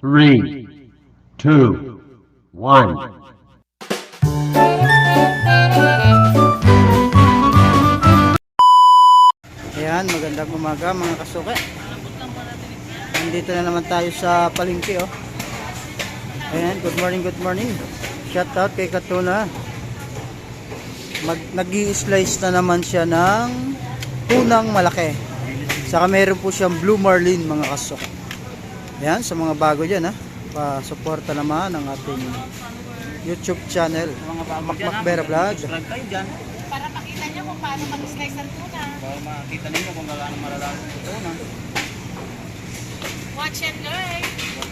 Three, two, one. Ayan, magandang umaga mga kasuke. Nandito na naman tayo sa palengke, oh. Ayan, good morning. Shout out kay Katuna. Nag-i-slice na naman siya ng tunang malaki. Saka meron po siyang blue marlin mga kasuke. Ayan, sa mga bago dyan, ha. Pa-suporta naman ang ating YouTube channel, Makmakbera Vlog. Subscribe kayo dyan Para makita nyo kung paano mag-slice ang tuna. para makita ninyo kung gaano malalaki ito na. Watch and learn.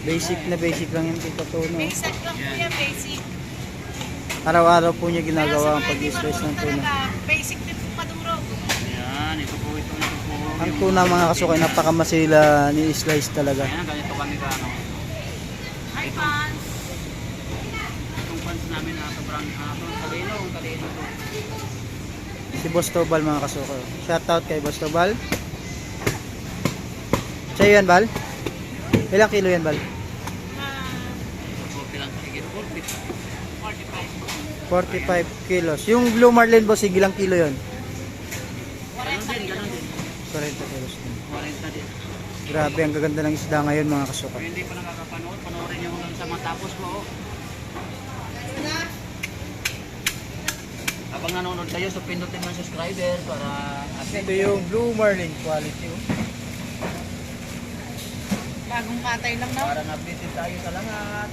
Basic lang yung Katuna. Basic lang po yan, basic. Araw-araw po niya ginagawa ang Pero sa mga hindi pag-i-slice ng marunong tuna. talaga, basic din po madurog. Ayan, ito po. Ang tuna mga kasuke, napakamasila ni slice talaga. Ayan, ganito kami ka, ano. Hi, fans! Itong fans namin na sobrang talino to. Si Boss Tobal mga kasuke. Shoutout kay Boss Tobal. Sa'yo yan, Bal? Ilang kilo yan, Bal? 40 lang higit, 45. 45 kilos. Yung Blue Marlin, boss, ilang kilo yun? Ganun din. 40 kilos. 40 din. Grabe, ang gaganda ng isda ngayon mga kasuke. Kung hindi pa nakakapanood, panoorin nyo hanggang sa matapos po. Habang nanonood kayo, so pindutin mo yung subscriber para Ito yung Blue Marlin quality. Oh. Bagong katay lang na. para na-updated tayo sa lahat.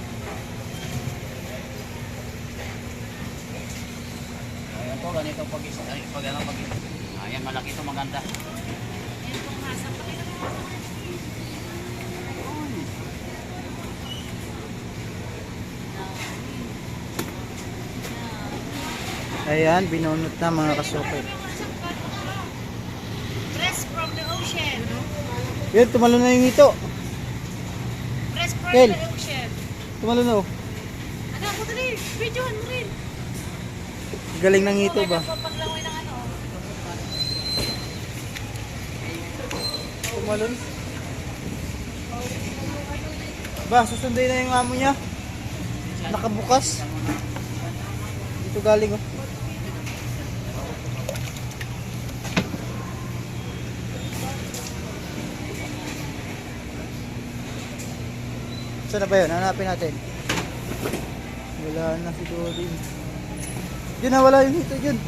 Ayan po, ganito pag-isa. Ayan, malaki ito, maganda. Ayan pong hasa pa rin. Ayan, binunot na mga kasuke. Fresh from the ocean. Yun, tumalo na yung ito. Fresh from Kel. the ocean. Tumalo na, oh. Ano ako dali? Videohan mo rin. Galing ng ito ba? Paglangoy ng ano. Tumalon. Ba, susundin na yung amo niya. Nakabukas. Dito galing, oh. Saan na ba yun? Hanapin natin. Wala na si Doding. Yun na, wala yung hito dyan.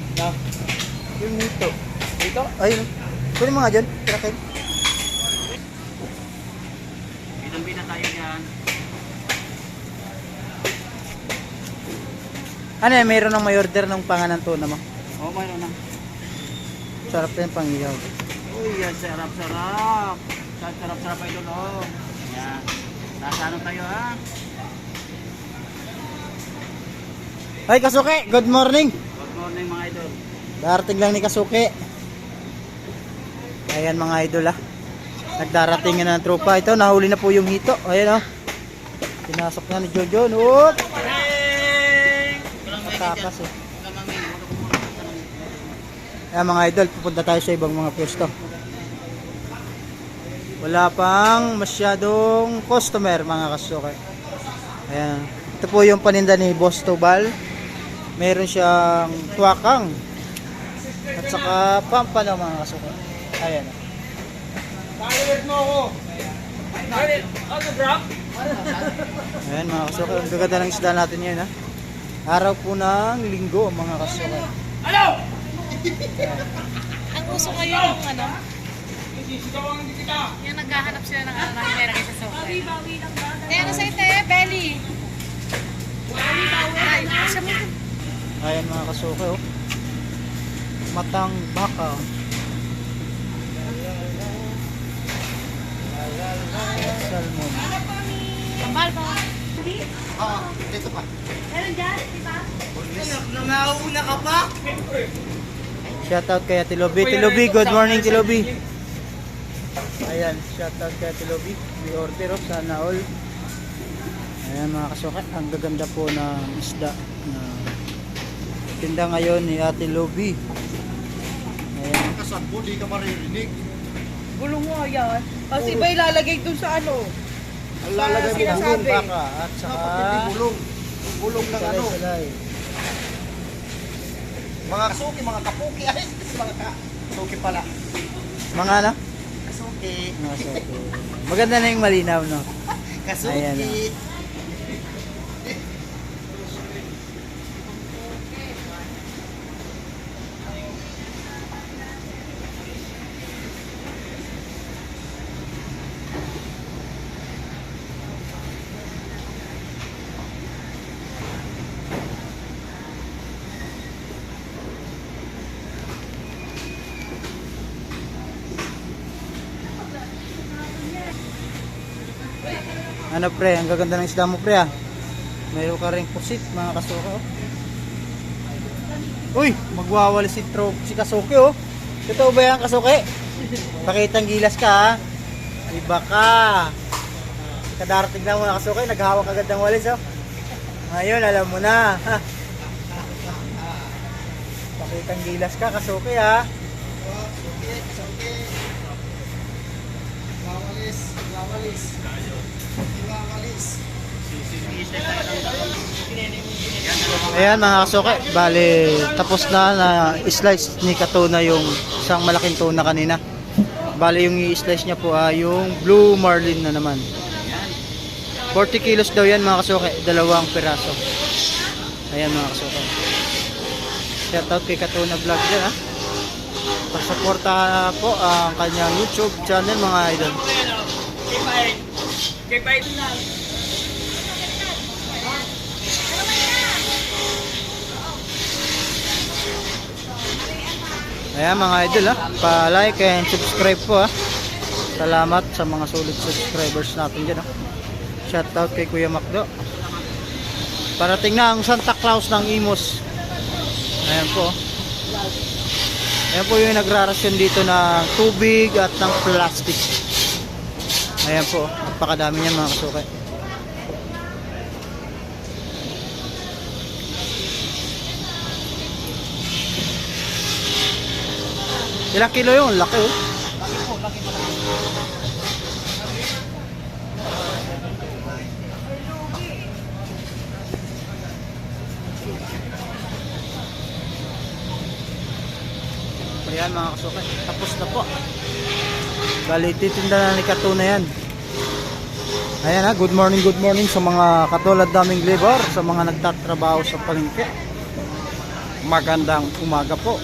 Yung hito. Dito? Ayun. Kunin mo nga dyan. Tirakin. Bidang-bida tayo dyan. Ano yan? Mayroon ng may order ng panganan tuna mo. Oo, mayroon na. Sarap yan pang ihaw. Uy, yan, sarap-sarap. Sarap-sarap ay doon, oh. Ayan. Nasa ano tayo, ha? Ay, Kasuke! Good morning! Good morning, mga idol. Darating lang ni Kasuke. Ayan mga idol, ah. Nagdarating na ng tropa. Ito, nahuli na po yung hito. Ayan, oh. Pinasok na ni Jojo. Oop! Takas, eh. Ayan mga idol, pupunta tayo sa ibang mga pwesto. Wala pang masyadong customer mga Kasuke. Ayan. Ito po yung paninda ni Boss Tobal. Meron siyang tuwakang at saka pampano mga Kasuke. Ayan. Followers mo ako. Ayan mga Kasuke. Ang gaganda ng isda natin ngayon, ha. Araw po ng linggo mga Kasuke. Ang uso ngayon yung ano? Yung naghahanap sila ng ano, nangyayaran sa sofa. Kaya ano sa'yo, te? Belly. Ay, siya mo. Ayan mga Kasuke, oh. Matang baka. Salmon. Kambal pa. Dito pa. Meron dyan, di ba? Nangauna ka pa? Shoutout kay Ate Lobi. Ate Lobi, good morning Ate Lobi. Ayan, shoutout kay Ate Lobi. May order, oh, sana all. Ayan mga Kasuke, ang gaganda po ng isda na tinda ngayon ni Ate Lobi. Ayan. Kasabot, di ka maririnig. Gulong mo yan. Kasi iba ilalagay dun sa ano. Ang lalagay mo bulong. baka at saka Bulong. Bulong ng ano. salay-salay. Mga kasuki, mga kapuki. Ay, mga kasuki pala. Mga ano? Kasuki. Maganda na yung malinaw, no? Kasuki. Ayan, Ano pre, ang gaganda ng isda mo pre ah. Mayroon ka ring pusit mga kasuka oh. Uy, magwawali si Kasuki oh. Totoo ba yan Kasuki? Pakitang gilas ka ha. Iba ka. Kadarating na mo na Kasuki, naghawak agad ng walis oh. Ngayon alam mo na. Pakitang gilas ka Kasuki ha. Wawalis. Wawalis. Wawalis. Ayan mga kasuke, bali tapos na slice ni Katuna yung isang malaking tuna kanina. Bali yung i-slice niya po ay yung blue marlin na naman. 40 kilos daw yan mga kasuke, dalawang piraso. Ayan mga kasuke. Shout out kay Katuna Vlog dyan ha. Pasuporta po ang kanyang YouTube channel mga idol. Ayan mga idol ha, pa-like and subscribe po ha. Salamat sa mga solid subscribers natin dyan ha. Shoutout kay Kuya Macdo. Parating na ang Santa Claus ng Imos. Ayan po. Ayan po yung nagrarasyon dito ng tubig at ng plastic. Ayan po, napakadami niyan mga kasukay. Ilang kilo yun? Laki oh. Laki po, laki po. Ayan mga kasukay, tapos na po. Bali, titinda na ni Katuna yan. Ayan ha, good morning sa mga katulad naming labor, sa mga nagtatrabaho sa palengke. Magandang umaga po.